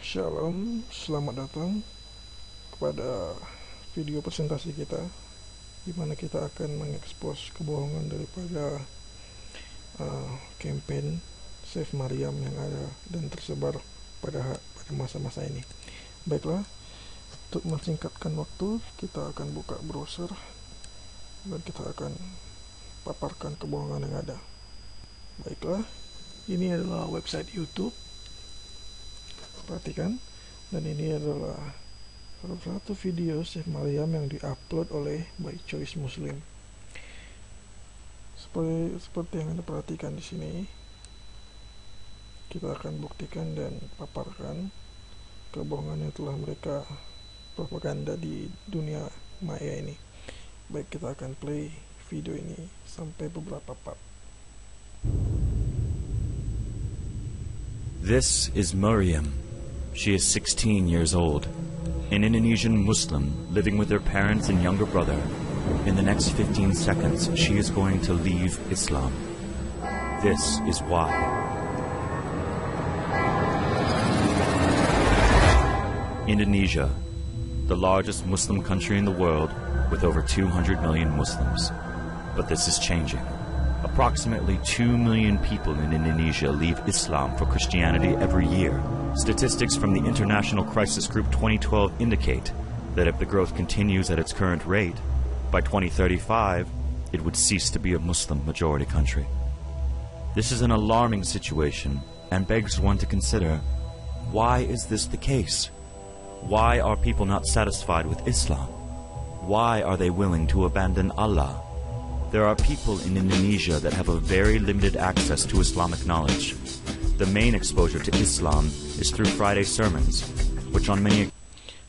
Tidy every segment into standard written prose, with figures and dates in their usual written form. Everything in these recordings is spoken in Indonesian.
Shalom, selamat datang kepada video presentasi kita, di mana kita akan mengekspos kebohongan daripada campaign Save Maryam yang ada dan tersebar pada masa-masa ini. Baiklah, untuk mensingkatkan waktu, kita akan buka browser dan kita akan paparkan kebohongan yang ada. Baiklah, ini adalah website YouTube. Perhatikan, dan ini adalah salah satu video Save Maryam yang diupload oleh By Choice Muslim. Seperti yang Anda perhatikan di sini, kita akan buktikan dan paparkan kebohongan yang telah mereka propaganda di dunia maya ini. Baik, kita akan play video ini sampai beberapa part. This is Maryam. She is 16 years old, an Indonesian Muslim living with her parents and younger brother. In the next 15 seconds, she is going to leave Islam. This is why. Indonesia, the largest Muslim country in the world with over 200 million Muslims. But this is changing. Approximately 2 million people in Indonesia leave Islam for Christianity every year. Statistics from the International Crisis Group 2012 indicate that if the growth continues at its current rate, by 2035, it would cease to be a Muslim majority country. This is an alarming situation and begs one to consider, why is this the case? Why are people not satisfied with Islam? Why are they willing to abandon Allah? There are people in Indonesia that have a very limited access to Islamic knowledge. The main exposure to Islam is through Friday sermons, which on many...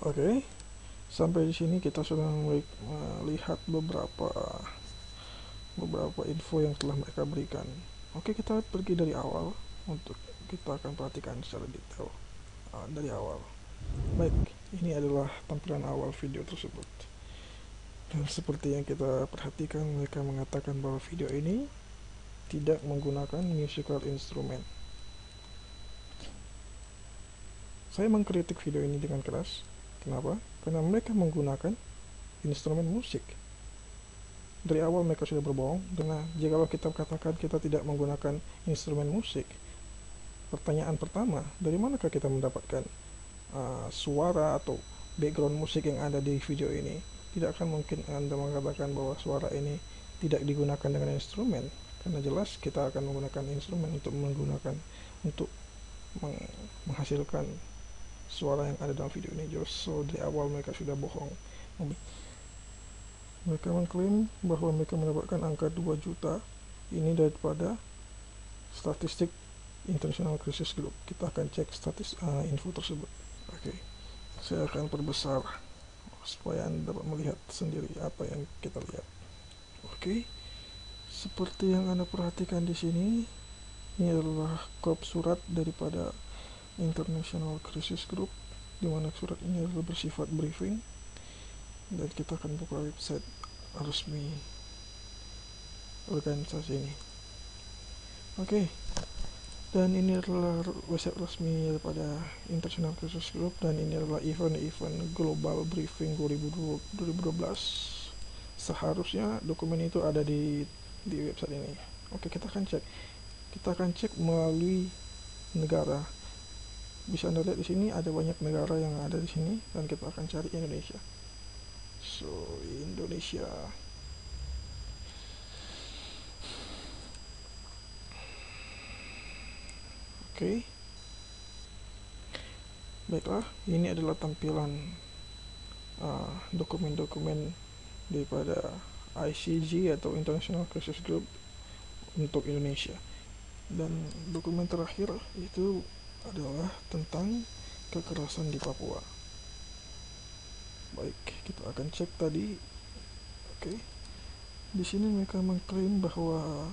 Oke, sampai di sini kita sudah melihat beberapa info yang telah mereka berikan. Oke, kita pergi dari awal untuk kita akan perhatikan secara detail dari awal. Baik, ini adalah tampilan awal video tersebut. Dan seperti yang kita perhatikan, mereka mengatakan bahwa video ini tidak menggunakan musical instrument. Saya mengkritik video ini dengan keras. Kenapa? Karena mereka menggunakan instrumen musik. Dari awal mereka sudah berbohong. Karena jikalau kita katakan kita tidak menggunakan instrumen musik, pertanyaan pertama, dari manakah kita mendapatkan suara atau background musik yang ada di video ini? Tidak akan mungkin Anda mengatakan bahwa suara ini tidak digunakan dengan instrumen, karena jelas kita akan menggunakan instrumen untuk menghasilkan suara yang ada dalam video ini. So dari awal mereka sudah bohong. Mereka mengklaim bahwa mereka mendapatkan angka 2 juta ini daripada statistik International Crisis Group. Kita akan cek info tersebut. Oke, saya akan perbesar supaya Anda dapat melihat sendiri apa yang kita lihat. Oke, seperti yang Anda perhatikan di sini, ini adalah kop surat daripada International Crisis Group, di mana surat ini adalah bersifat briefing, dan kita akan buka website resmi organisasi ini. Oke, dan ini adalah website resmi daripada International Crisis Group, dan ini adalah event Global Briefing 2012. Seharusnya dokumen itu ada di website ini. Oke, kita akan cek melalui negara. Bisa Anda lihat di sini ada banyak negara yang ada di sini, dan kita akan cari Indonesia. So, Indonesia. Oke. Baiklah, ini adalah tampilan dokumen-dokumen daripada ICG atau International Crisis Group untuk Indonesia. Dan dokumen terakhir itu adalah tentang kekerasan di Papua. Baik, kita akan cek tadi. Oke. Di sini mereka mengklaim bahwa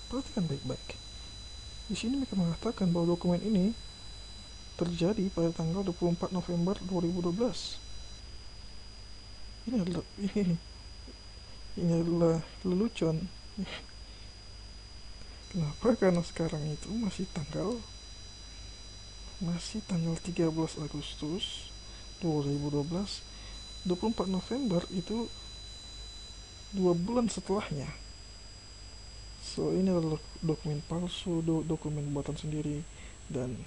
perhatikan baik-baik. Di sini mereka mengatakan bahwa dokumen ini terjadi pada tanggal 24 November 2012. Ini adalah lelucon. Kenapa? Karena sekarang itu masih tanggal 13 Agustus 2012. 24 November itu 2 bulan setelahnya. So ini adalah dokumen palsu, dokumen buatan sendiri, dan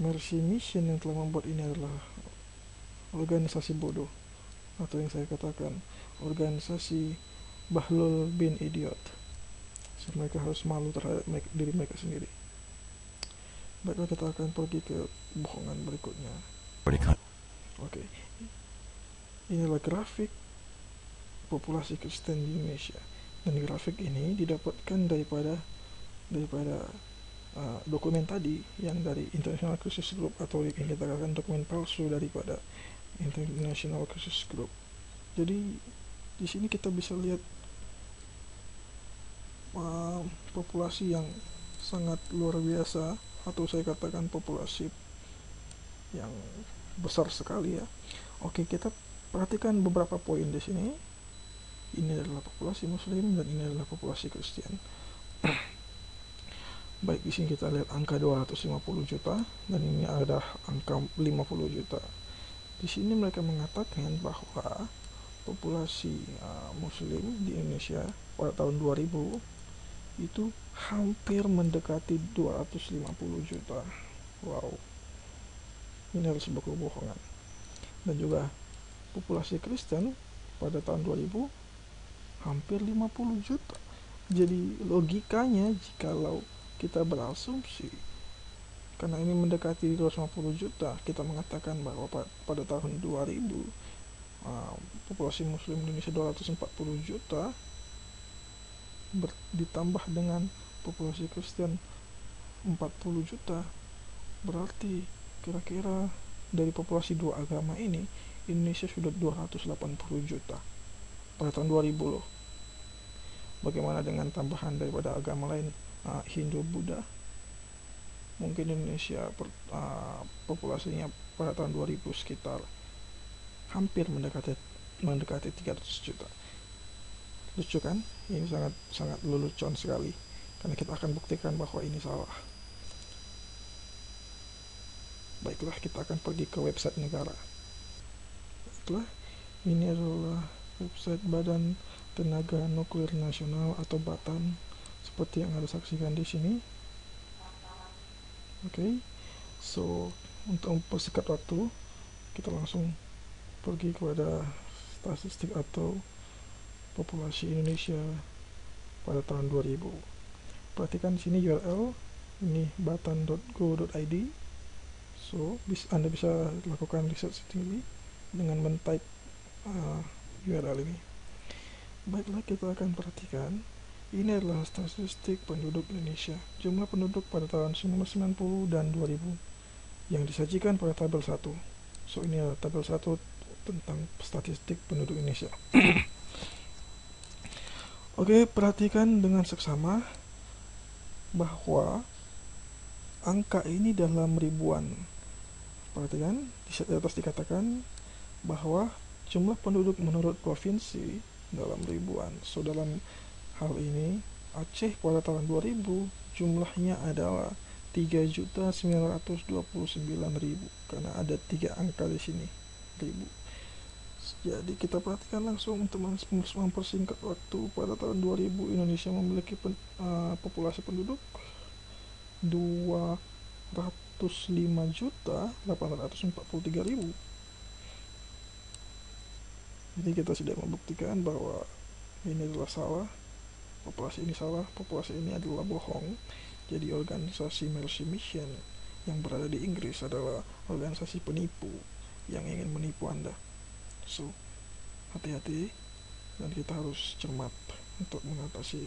Mercy Mission yang telah membuat ini adalah organisasi bodoh, atau yang saya katakan organisasi Bahlul bin Idiot. So, mereka harus malu terhadap diri mereka sendiri. Baiklah, kita akan pergi ke bohongan berikutnya. Oke, inilah grafik populasi Kristen di Indonesia, dan grafik ini didapatkan daripada dokumen tadi yang dari International Crisis Group, atau yang kita katakan dokumen palsu daripada International Crisis Group. Jadi di sini kita bisa lihat populasi yang sangat luar biasa, atau saya katakan populasi yang besar sekali ya. Oke, kita perhatikan beberapa poin di sini. Ini adalah populasi Muslim dan ini adalah populasi Kristen. Baik, di sini kita lihat angka 250 juta dan ini ada angka 50 juta. Di sini mereka mengatakan bahwa populasi Muslim di Indonesia pada tahun 2000 itu hampir mendekati 250 juta. Wow, ini adalah sebuah kebohongan. Dan juga populasi Kristen pada tahun 2000 hampir 50 juta. Jadi logikanya, jikalau kita berasumsi karena ini mendekati 250 juta, kita mengatakan bahwa pada tahun 2000 populasi Muslim Indonesia 240 juta ditambah dengan populasi Kristen 40 juta, berarti kira-kira dari populasi dua agama ini Indonesia sudah 280 juta pada tahun 2000 loh. Bagaimana dengan tambahan daripada agama lain, Hindu, Buddha? Mungkin Indonesia populasinya pada tahun 2000 sekitar hampir mendekati 300 juta. Lucu kan? Ini sangat lelucon sekali, karena kita akan buktikan bahwa ini salah. Baiklah, kita akan pergi ke website negara. Baiklah, ini adalah website Badan Tenaga Nuklir Nasional atau BATN, seperti yang Anda saksikan di sini. Oke, so untuk mempersingkat waktu, kita langsung pergi kepada statistik atau populasi Indonesia pada tahun 2000. Perhatikan di sini URL, ini batan.go.id. So Anda bisa lakukan riset sendiri dengan men-type URL ini. Baiklah, kita akan perhatikan ini adalah statistik penduduk Indonesia, jumlah penduduk pada tahun 1990 dan 2000 yang disajikan pada tabel 1. So ini adalah tabel 1 tentang statistik penduduk Indonesia. Oke, perhatikan dengan seksama bahwa angka ini dalam ribuan. Perhatikan di atas dikatakan bahwa jumlah penduduk menurut provinsi dalam ribuan. So dalam hal ini Aceh pada tahun 2000 jumlahnya adalah 3.929.000, karena ada 3 angka di sini, ribu. Jadi kita perhatikan langsung untuk mempersingkat waktu. Pada tahun 2000 Indonesia memiliki populasi penduduk 205.843.000. Jadi kita sudah membuktikan bahwa ini adalah salah, populasi ini salah, populasi ini adalah bohong. Jadi organisasi Mercy Mission yang berada di Inggris adalah organisasi penipu yang ingin menipu Anda. So, hati-hati, dan kita harus cermat untuk mengatasi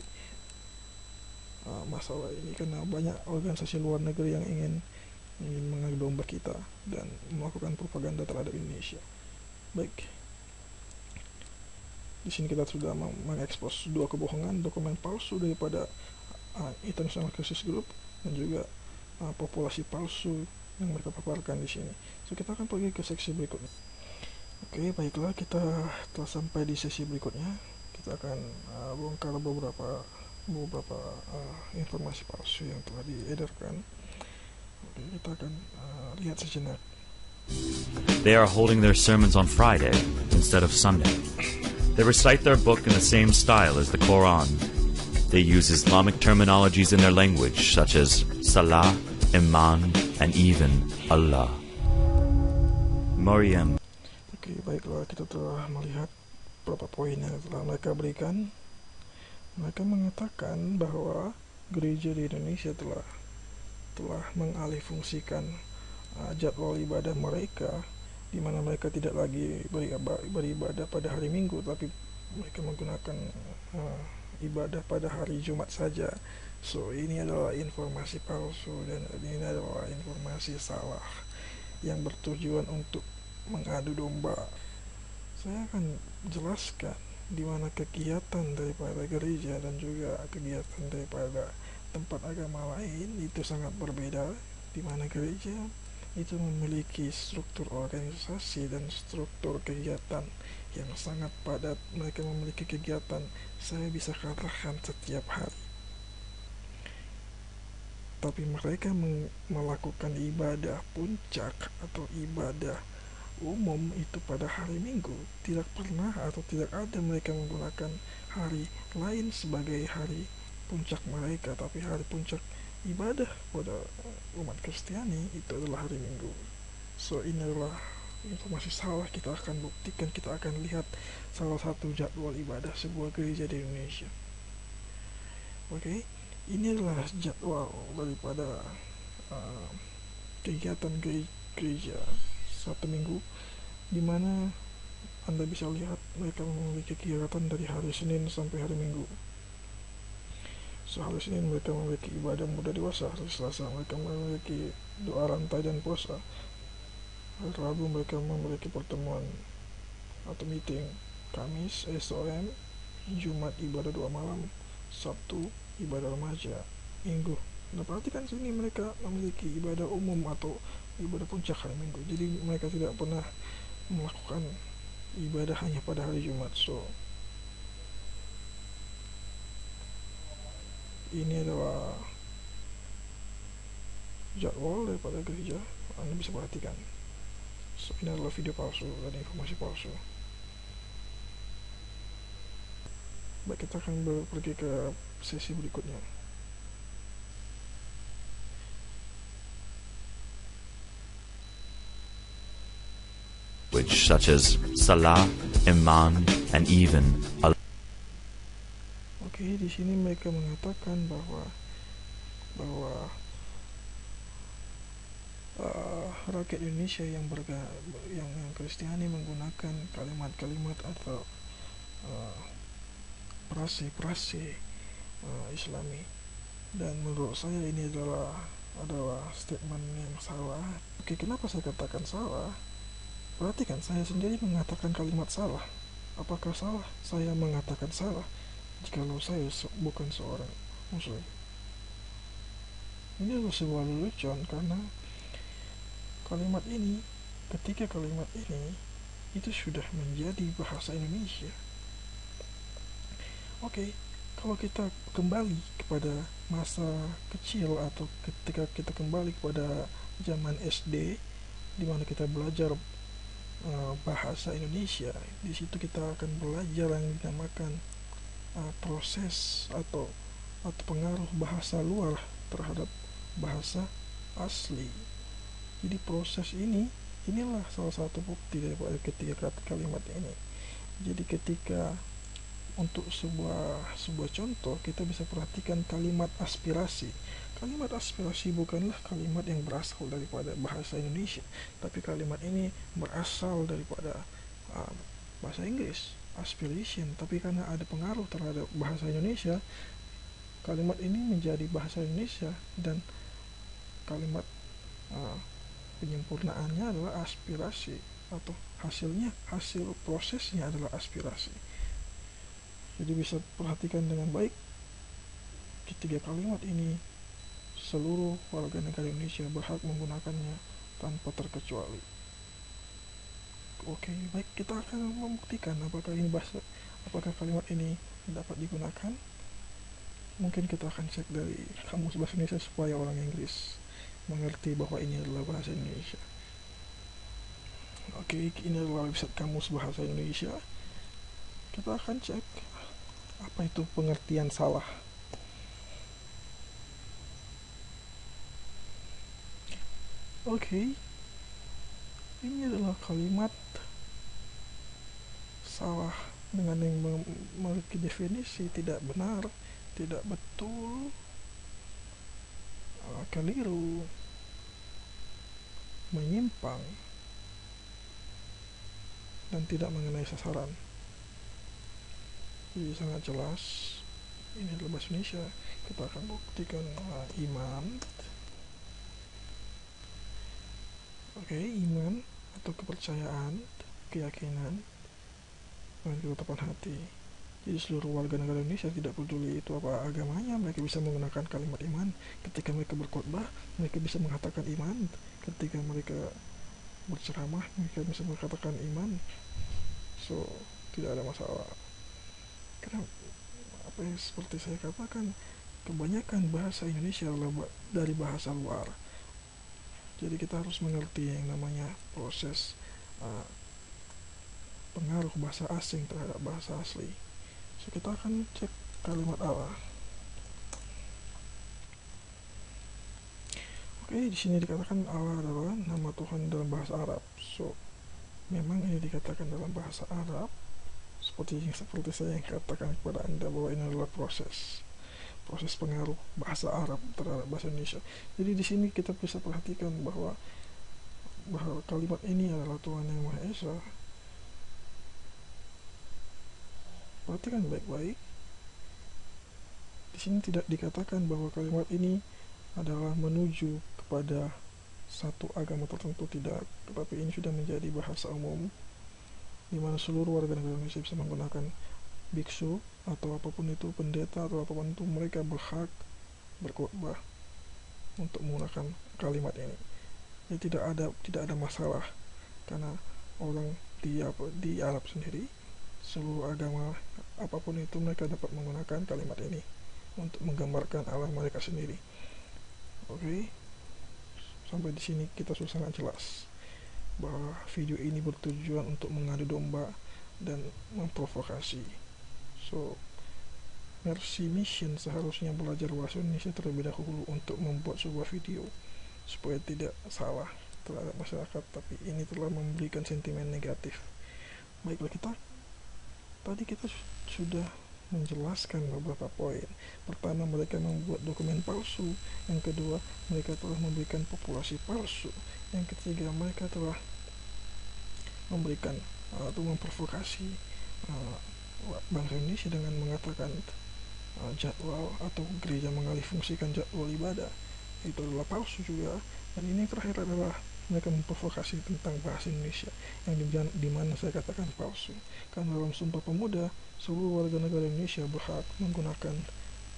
masalah ini, karena banyak organisasi luar negeri yang ingin mengadu domba kita dan melakukan propaganda terhadap Indonesia. Baik, di sini kita sudah mengekspos 2 kebohongan, dokumen palsu daripada International Crisis Group dan juga populasi palsu yang mereka paparkan di sini. So kita akan pergi ke seksi berikutnya. Oke, baiklah, kita telah sampai di sesi berikutnya. Kita akan bongkar beberapa beberapa informasi palsu yang telah diedarkan. Oke, kita akan lihat sejenak. They are holding their sermons on Friday instead of Sunday. They recite their book in the same style as the Quran. They use Islamic terminologies in their language, such as Salah, Iman, and even Allah. Maryam. Oke, baiklah, kita telah melihat beberapa poin yang telah mereka berikan. Mereka mengatakan bahwa gereja di Indonesia telah mengalihfungsikan jadwal ibadah mereka, di mana mereka tidak lagi beribadah pada hari Minggu, tapi mereka menggunakan ibadah pada hari Jumat saja. So, ini adalah informasi palsu dan ini adalah informasi salah yang bertujuan untuk mengadu domba. Saya akan jelaskan di mana kegiatan daripada gereja dan juga kegiatan daripada tempat agama lain itu sangat berbeda, di mana gereja itu memiliki struktur organisasi dan struktur kegiatan yang sangat padat. Mereka memiliki kegiatan, saya bisa katakan setiap hari. Tapi mereka melakukan ibadah puncak atau ibadah umum itu pada hari Minggu. Tidak pernah atau tidak ada mereka menggunakan hari lain sebagai hari puncak mereka, tapi hari puncak ibadah pada umat Kristiani itu adalah hari Minggu. So, ini adalah informasi salah. Kita akan buktikan, kita akan lihat salah satu jadwal ibadah sebuah gereja di Indonesia. Oke, ini adalah jadwal daripada kegiatan gereja satu minggu, di mana Anda bisa lihat mereka memiliki kegiatan dari hari Senin sampai hari Minggu. So, hari Senin mereka memiliki ibadah muda dewasa, hari Selasa mereka memiliki doa rantai dan puasa, hari Rabu mereka memiliki pertemuan atau meeting, Kamis SOM, Jumat ibadah doa malam, Sabtu ibadah remaja, Minggu. Nah, perhatikan sini mereka memiliki ibadah umum atau ibadah puncak hari Minggu. Jadi mereka tidak pernah melakukan ibadah hanya pada hari Jumat. So, ini adalah jadwal daripada gereja. Anda bisa perhatikan. So, ini adalah video palsu dan informasi palsu. Baik, kita akan pergi ke sesi berikutnya. Which such as Salah, Iman, and even Allah. Oke, di sini mereka mengatakan bahwa rakyat Indonesia yang Kristiani menggunakan kalimat-kalimat atau prase Islami, dan menurut saya ini adalah statement yang salah. Oke, kenapa saya katakan salah? Perhatikan, saya sendiri mengatakan kalimat salah. Apakah salah saya mengatakan salah jikalau saya bukan seorang Muslim? Ini adalah sebuah lelucon, karena ketika kalimat ini itu sudah menjadi bahasa Indonesia. Oke, kalau kita kembali kepada masa kecil atau ketika kita kembali kepada zaman SD, di mana kita belajar bahasa Indonesia, di situ kita akan belajar yang dinamakan proses atau pengaruh bahasa luar terhadap bahasa asli. Jadi proses inilah salah satu bukti daripada ketiga kalimat ini. Jadi ketika untuk sebuah contoh, kita bisa perhatikan kalimat aspirasi. Kalimat aspirasi bukanlah kalimat yang berasal daripada bahasa Indonesia, tapi kalimat ini berasal daripada bahasa Inggris, aspiration. Tapi karena ada pengaruh terhadap bahasa Indonesia, kalimat ini menjadi bahasa Indonesia, dan kalimat penyempurnaannya adalah aspirasi, atau hasil prosesnya adalah aspirasi. Jadi bisa perhatikan dengan baik ketiga kalimat ini, seluruh warga negara Indonesia berhak menggunakannya tanpa terkecuali. Oke, baik, kita akan membuktikan apakah kalimat ini dapat digunakan. mungkin kita akan cek dari kamus bahasa Indonesia supaya orang Inggris mengerti bahwa ini adalah bahasa Indonesia. Oke, ini adalah website kamus bahasa Indonesia. Kita akan cek apa itu pengertian salah. Oke, ini adalah kalimat salah dengan yang memiliki definisi tidak benar, tidak betul, keliru, menyimpang, dan tidak mengenai sasaran. Jadi sangat jelas ini adalah bahasa Indonesia. Kita akan buktikan iman. Oke, iman atau kepercayaan, keyakinan, dan ketetapan hati. Jadi seluruh warga negara Indonesia, tidak peduli itu apa agamanya, mereka bisa menggunakan kalimat iman. Ketika mereka berkhotbah, mereka bisa mengatakan iman. Ketika mereka berceramah, mereka bisa mengatakan iman. So, tidak ada masalah. Karena apa yang seperti saya katakan, kebanyakan bahasa Indonesia adalah dari bahasa luar. Jadi kita harus mengerti yang namanya proses pengaruh bahasa asing terhadap bahasa asli. So, kita akan cek kalimat Allah. Oke, di sini dikatakan Allah adalah nama Tuhan dalam bahasa Arab. So, memang ini dikatakan dalam bahasa Arab, seperti saya yang katakan kepada Anda bahwa ini adalah proses pengaruh bahasa Arab terhadap bahasa Indonesia. Jadi di sini kita bisa perhatikan bahwa kalimat ini adalah Tuhan yang Maha Esa. Perhatikan baik-baik. Di sini tidak dikatakan bahwa kalimat ini adalah menuju kepada satu agama tertentu, tidak. Tetapi ini sudah menjadi bahasa umum, di mana seluruh warga negara Indonesia bisa menggunakan. Biksu atau apapun itu, pendeta atau apapun itu, mereka berhak berkhotbah untuk menggunakan kalimat ini. Jadi tidak ada masalah, karena orang di Arab sendiri, seluruh agama apapun itu, mereka dapat menggunakan kalimat ini untuk menggambarkan Allah mereka sendiri. Oke, sampai di sini kita sudah sangat jelas bahwa video ini bertujuan untuk mengadu domba dan memprovokasi. So, Mercy Mission seharusnya belajar bahasa Indonesia terlebih dahulu untuk membuat sebuah video supaya tidak salah terhadap masyarakat, tapi ini telah memberikan sentimen negatif. Baiklah, tadi kita sudah menjelaskan beberapa poin. Pertama, mereka membuat dokumen palsu. Yang kedua, mereka telah memberikan populasi palsu. Yang ketiga, mereka telah memberikan atau memprovokasi bangsa Indonesia dengan mengatakan jadwal atau gereja mengalih fungsikan jadwal ibadah. Itu adalah palsu juga. Dan ini terakhir adalah mereka memprovokasi tentang bahasa Indonesia yang dimana saya katakan palsu. Karena dalam Sumpah Pemuda, seluruh warga negara Indonesia berhak menggunakan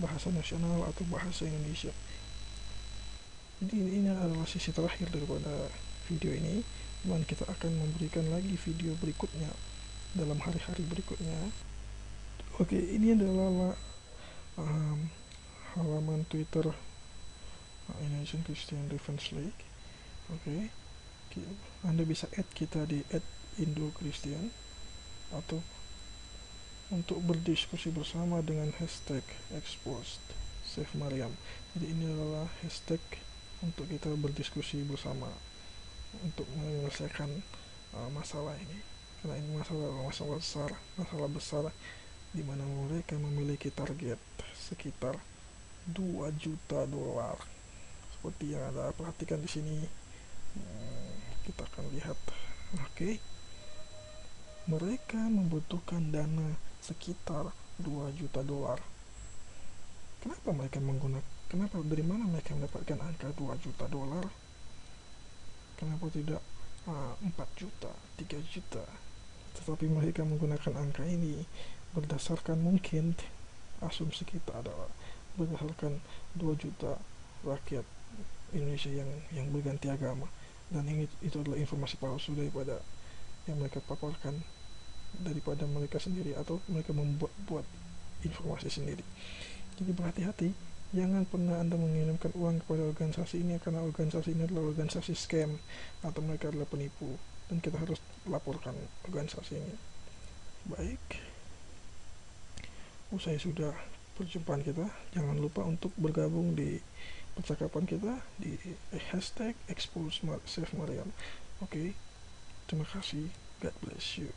bahasa nasional atau bahasa Indonesia. Jadi ini adalah sisi terakhir daripada video ini, dimana kita akan memberikan lagi video berikutnya dalam hari-hari berikutnya. Oke, ini adalah halaman Twitter Indonesian Christian Defense League. Oke, Anda bisa add kita di @IndoChristian atau untuk berdiskusi bersama dengan hashtag exposed Save Mariam. Jadi ini adalah hashtag untuk kita berdiskusi bersama untuk menyelesaikan masalah ini, karena ini masalah besar di mana mereka memiliki target sekitar $2 juta. Seperti yang Anda perhatikan di sini. Kita akan lihat. Oke. Mereka membutuhkan dana sekitar $2 juta. Kenapa dari mana mereka mendapatkan angka $2 juta? Kenapa tidak 4 juta, 3 juta? Tetapi mereka menggunakan angka ini berdasarkan, mungkin asumsi kita adalah berdasarkan 2 juta rakyat Indonesia yang berganti agama, dan itu adalah informasi palsu daripada yang mereka paparkan daripada mereka sendiri, atau mereka membuat informasi sendiri. Jadi berhati-hati, jangan pernah Anda mengirimkan uang kepada organisasi ini, karena organisasi ini adalah organisasi scam atau mereka adalah penipu, dan kita harus laporkan organisasi ini. Baik, usai sudah perjumpaan kita, jangan lupa untuk bergabung di percakapan kita di #expose Saif Maryam. Oke, terima kasih. God bless you.